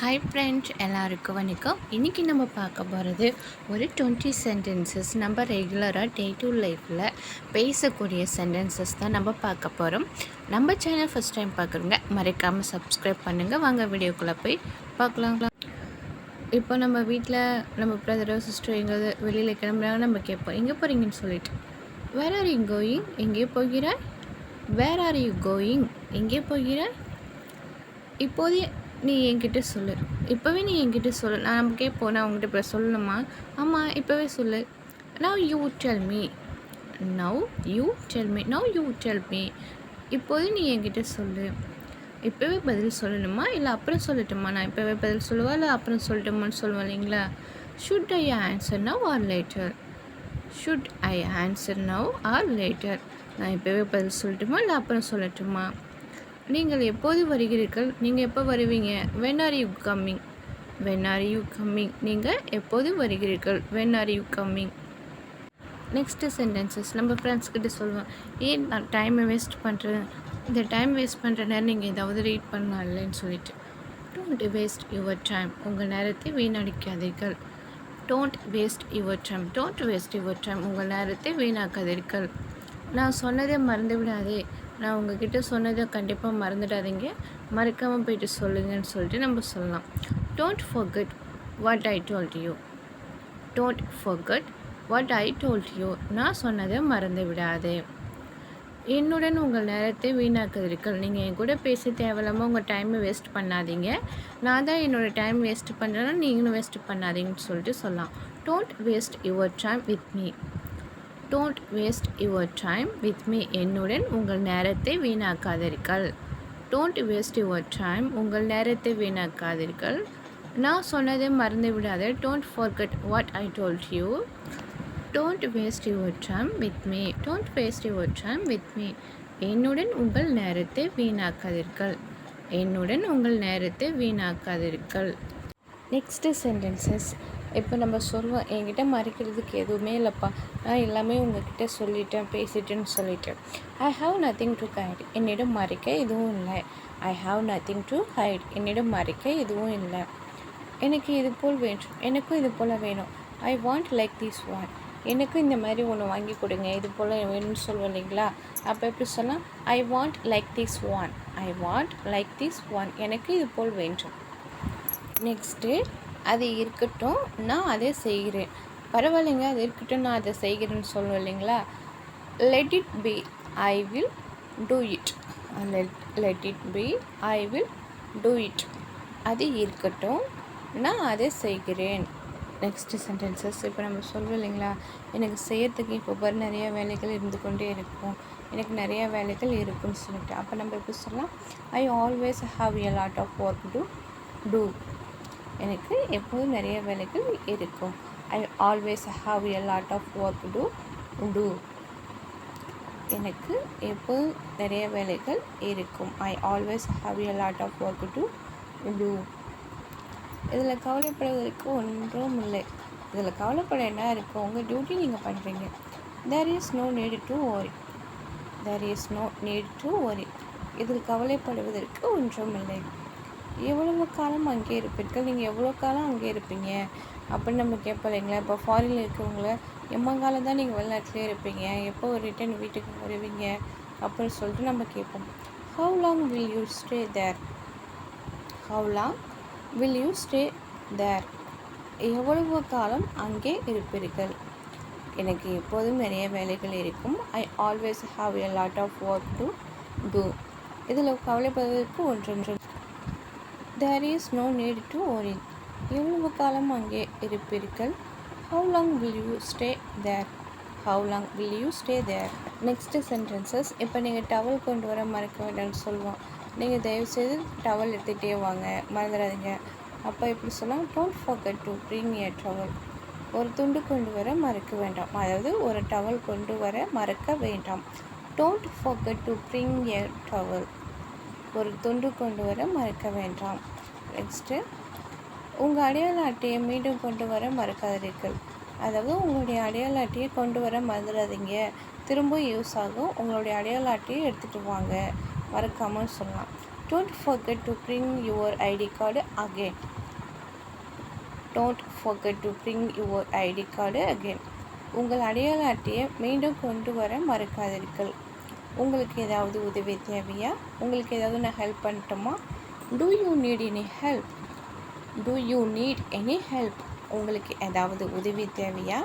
Hi friends, எல்லாருக்கும் வணக்கம். இன்றைக்கி நம்ம பார்க்க போகிறது ஒரு 20 சென்டென்சஸ். நம்ம ரெகுலராக டே டு லைஃப்பில் பேசக்கூடிய சென்டென்சஸ் தான் நம்ம பார்க்க போகிறோம். நம்ம சேனல் ஃபஸ்ட் டைம் பார்க்குறவங்க மறக்காமல் சப்ஸ்கிரைப் பண்ணுங்கள். வாங்க வீடியோக்குள்ளே போய் பார்க்கலாம். இப்போ நம்ம வீட்டில் நம்ம பிரதரோ சிஸ்டர் எங்கே வெளியில் கிளம்புறாங்க, நம்ம கேட்போம் எங்கே போகிறீங்கன்னு சொல்லிட்டு. Where are you going? எங்கே போகிறாய்? Where are you going? எங்கே போகிறாய்? இப்போதே நீ என்கிட்ட சொல்லு. இப்போவே நீ என்கிட்ட சொல்லு. நம்ம கேட்போம், நான் உங்ககிட்ட இப்போ சொல்லணுமா? ஆமாம், இப்போவே சொல்லு. Now you tell me. Now you tell me. Now you tell me. இப்போது நீ என்கிட்ட சொல்லு. இப்போவே பதில் சொல்லணுமா இல்லை அப்புறம் சொல்லட்டுமா? நான் இப்போவே பதில் சொல்லுவா இல்லை அப்புறம் சொல்லட்டுமான்னு சொல்லுவேன் இல்லைங்களா? Should I answer now R later? Should I answer now R later? நான் இப்போவே பதில் சொல்லட்டுமா இல்லை அப்புறம் சொல்லட்டுமா? நீங்கள் எப்போது வருகிறீர்கள்? நீங்கள் எப்போ வருவீங்க? When are you coming? When are you coming? நீங்கள் எப்போது வருகிறீர்கள்? When are you coming? Next sentences நம்ம ஃப்ரெண்ட்ஸ்கிட்ட சொல்லுவேன். ஏன் நான் டைமை வேஸ்ட் பண்ணுறேன்? இந்த டைம் வேஸ்ட் பண்ணுற நேரம் நீங்கள் ஏதாவது ரீட் பண்ணலாம் இல்லைன்னு சொல்லிட்டு. Don't waste your time. உங்கள் நேரத்தை வீணடிக்காதீர்கள். Don't waste your time. Don't waste your time. உங்கள் நேரத்தை வீணாக்காதீர்கள். நான் சொன்னதை மறந்து விடாதே. நான் உங்ககிட்ட சொன்னதை கண்டிப்பாக மறந்துடாதீங்க. மறக்காமல் போயிட்டு சொல்லுங்கன்னு சொல்லிட்டு நம்ம சொல்லலாம். Don't forget what I told you. Don't forget what I told you. நான் சொன்னதை மறந்து விடாதே. என்னுடன் உங்கள் நேரத்தை வீணாக்குறீர்கள். நீங்கள் என் கூட பேச தேவையில்லாமல் உங்கள் டைமை வேஸ்ட் பண்ணாதீங்க. நான் தான் என்னோடய டைம் வேஸ்ட் பண்ணுறேன்னா நீங்களும் வேஸ்ட் பண்ணாதீங்கன்னு சொல்லிட்டு சொல்லலாம். Don't waste your time with me. Don't waste your time with me. என்னுடன் உங்கள் நேரத்தை வீணாக்காதீர்கள். Don't waste your time. உங்கள் நேரத்தை வீணாக்காதீர்கள். நான் சொன்னதை மறந்து விடாதே. Don't forget what I told you. Don't waste your time with me. Don't waste your time with me. என்னுடன் உங்கள் நேரத்தை வீணாக்காதீர்கள். என்னுடன் உங்கள் நேரத்தை வீணாக்காதீர்கள். Next sentences. இப்போ நம்ம சொல்லுவோம், என்கிட்ட மறைக்கிறதுக்கு எதுவுமே இல்லைப்பா, நான் எல்லாமே உங்ககிட்ட சொல்லிட்டேன், பேசிட்டேன்னு சொல்லிட்டேன். I have nothing to hide. என்னிடம் மறைக்க எதுவும் இல்லை. I have nothing to hide. என்னிடம் மறைக்க எதுவும் இல்லை. எனக்கு இது போல் வேண்டும். எனக்கும் இது போல் வேணும். I want like this one. எனக்கும் இந்த மாதிரி ஒன்று வாங்கி கொடுங்க, இது போல் வேணும்னு சொல்லுவோம் இல்லைங்களா? அப்போ எப்படி சொல்லலாம்? I want like this one. I want like this one. எனக்கு இது போல் வேண்டும். நெக்ஸ்ட்டு, அது இருக்கட்டும், நான் அதை செய்கிறேன். பரவாயில்லைங்க, அது இருக்கட்டும், நான் அதை செய்கிறேன்னு சொல்லுவேன் இல்லைங்களா? Let it be, I will do it. Let it be, I will do it. அது இருக்கட்டும், நான் அதை செய்கிறேன். Next sentences. இப்போ நம்ம சொல்லுவோம் இல்லைங்களா, எனக்கு செய்யறதுக்கு இப்போ நிறைய வேலைகள் இருந்து கொண்டே இருக்கும், எனக்கு நிறையா வேலைகள் இருக்குன்னு சொல்லிட்டு. அப்போ நம்ம எப்படி சொல்லலாம்? I always have a lot of work to do. எனக்கு எப்போதும் நிறைய வேலைகள் இருக்கும். I always have a lot of work to do. எனக்கு எப்போதும் நிறைய வேலைகள் இருக்கும். I always have a lot of work to do. இதில் கவலைப்படுவதற்கு ஒன்றும் இல்லை. இதில் கவலைப்பட என்ன இருக்கும்? உங்கள் டியூட்டி நீங்கள் பண்ணுறீங்க. There is no need to worry. There is no need to worry. இதில் கவலைப்படுவதற்கு ஒன்றும் இல்லை. எவ்வளவு காலம் அங்கே இருப்பீர்கள்? நீங்கள் எவ்வளோ காலம் அங்கே இருப்பீங்க அப்படின்னு நம்ம கேட்போம் இல்லைங்களா? இப்போ ஃபாரினில் இருக்கிறவங்கள எம்மங்காலம் தான் நீங்கள் வெளிநாட்டிலே இருப்பீங்க, எப்போ ரிட்டர்ன் வீட்டுக்கு வருவீங்க அப்படின்னு சொல்லிட்டு நம்ம கேட்போம். How long will you stay there. How long will you stay there. எவ்வளவு காலம் அங்கே இருப்பீர்கள்? எனக்கு எப்போதும் நிறைய வேலைகள் இருக்கும். I always have a lot of work to do. இதில் கவலைப்படுவதற்கு ஒன்று. There is no need to worry. எவ்வளவு காலம் அங்கே இருப்பீர்கள்? How long will you stay there? How long will you stay there? Next sentences. இப்போ நீங்கள் டவல் கொண்டு வர மறக்க வேண்டாம்னு சொல்லுவோம். நீங்கள் தயவுசெய்து டவல் எடுத்துகிட்டே வாங்க, மறந்துடாதீங்க. அப்போ எப்படி சொல்லலாம்? Don't forget to bring a towel. ஒரு துண்டு கொண்டு வர மறக்க வேண்டாம். அதாவது ஒரு டவல் கொண்டு வர மறக்க வேண்டாம். Don't forget to bring a towel. ஒரு துண்டு கொண்டு வர மறக்க வேண்டாம். நெக்ஸ்ட்டு, உங்கள் அடையாள அட்டையை மீண்டும் கொண்டு வர மறக்காதீர்கள். அதாவது உங்களுடைய அடையாள அட்டையை கொண்டு வர மறந்துடாதீங்க. திரும்ப யூஸ் ஆகும். உங்களுடைய அடையாள அட்டையை எடுத்துகிட்டு வாங்க, மறக்காமல் சொல்லலாம். Don't forget to bring your ID card again. Don't forget to bring your ID card again. உங்கள் அடையாள அட்டையை மீண்டும் கொண்டு வர மறக்காதீர்கள். உங்களுக்கு ஏதாவது உதவி தேவையா? உங்களுக்கு ஏதாவது நான் ஹெல்ப் பண்ணட்டுமா? Do you need any help? Do you need any help? உங்களுக்கு ஏதாவது உதவி தேவையா?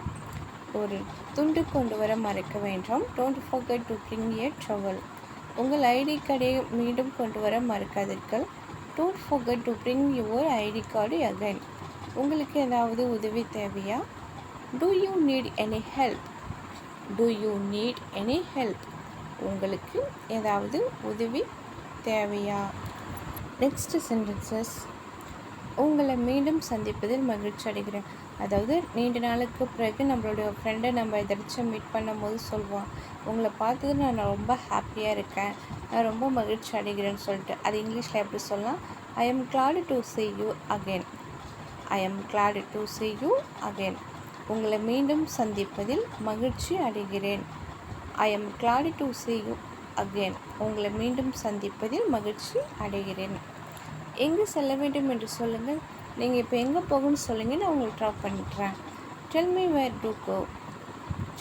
ஒரு துண்டு கொண்டு வர மறக்க வேண்டாம். Don't forget to bring a towel. உங்கள் ஐடி கார்டை மீண்டும் கொண்டு வர மறக்காதீர்கள். Don't forget to bring your ID card again. உங்களுக்கு ஏதாவது உதவி தேவையா? Do you need any help? Do you need any help? உங்களுக்கு ஏதாவது உதவி தேவையா? Next sentences. உங்களை மீண்டும் சந்திப்பதில் மகிழ்ச்சி அடைகிறேன். அதாவது நீண்ட நாளுக்கு பிறகு நம்மளுடைய ஃப்ரெண்டை நம்ம எதாச்சும் மீட் பண்ணும்போது சொல்லுவோம், உங்களை பார்த்தது நான் ரொம்ப ஹாப்பியாக இருக்கேன், நான் ரொம்ப மகிழ்ச்சி அடைகிறேன்னு சொல்லிட்டு. அது இங்கிலீஷில் எப்படி சொல்லலாம்? I am glad to see you again. I am glad to see you again. உங்களை மீண்டும் சந்திப்பதில் மகிழ்ச்சி அடைகிறேன். I am glad to see you again. உங்களை மீண்டும் சந்திப்பதில் மகிழ்ச்சி அடைகிறேன். எங்கே செல்ல வேண்டும் என்று சொல்லுங்கள். நீங்கள் இப்போ எங்கே போகணும்னு சொல்லுங்கள், நான் உங்களுக்கு drop பண்ணிட்டுறேன். Tell me where to go.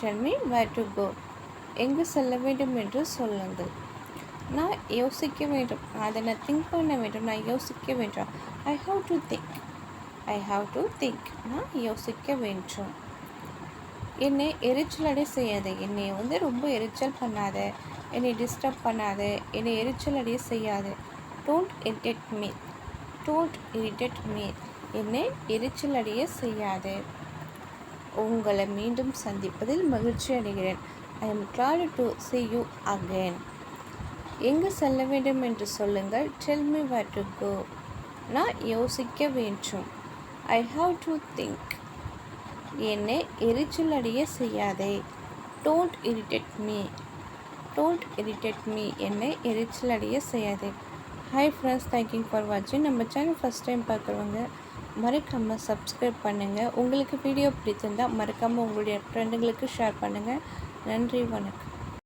Tell me where to go. எங்கே செல்ல வேண்டும் என்று சொல்லுங்கள். நான் யோசிக்க வேண்டும், அதை நான் திங்க் பண்ண வேண்டும், நான் யோசிக்க வேண்டும். I have to think. I have to think. நான் யோசிக்க வேண்டும். என்னை எரிச்சலடை செய்யாத. என்னை ரொம்ப எரிச்சல் பண்ணாத, என்னை டிஸ்டர்ப் பண்ணாத, என்னை எரிச்சலடைய செய்யாத. Don't irritate me. Don't irritate me. என்னை எரிச்சலடைய செய்யாத. உங்களை மீண்டும் சந்திப்பதில் மகிழ்ச்சி அடைகிறேன். I am glad to see you again. எங்கு செல்ல வேண்டும் என்று சொல்லுங்கள். Tell me where to go. நான் யோசிக்க வேண்டும். I have to think. என்னை எரிச்சலடைய செய்யாதே. Don't irritate me. Don't irritate me. என்னை எரிச்சலடைய செய்யாதே. ஹாய் ஃப்ரெண்ட்ஸ், தேங்க்யூ ஃபார் வாட்சிங். நம்ம சேனல் ஃபஸ்ட் டைம் பார்க்குறவங்க மறக்காமல் சப்ஸ்கிரைப் பண்ணுங்கள். உங்களுக்கு வீடியோ பிடிச்சிருந்தால் மறக்காமல் உங்களுடைய ஃப்ரெண்டுங்களுக்கு ஷேர் பண்ணுங்கள். நன்றி, வணக்கம்.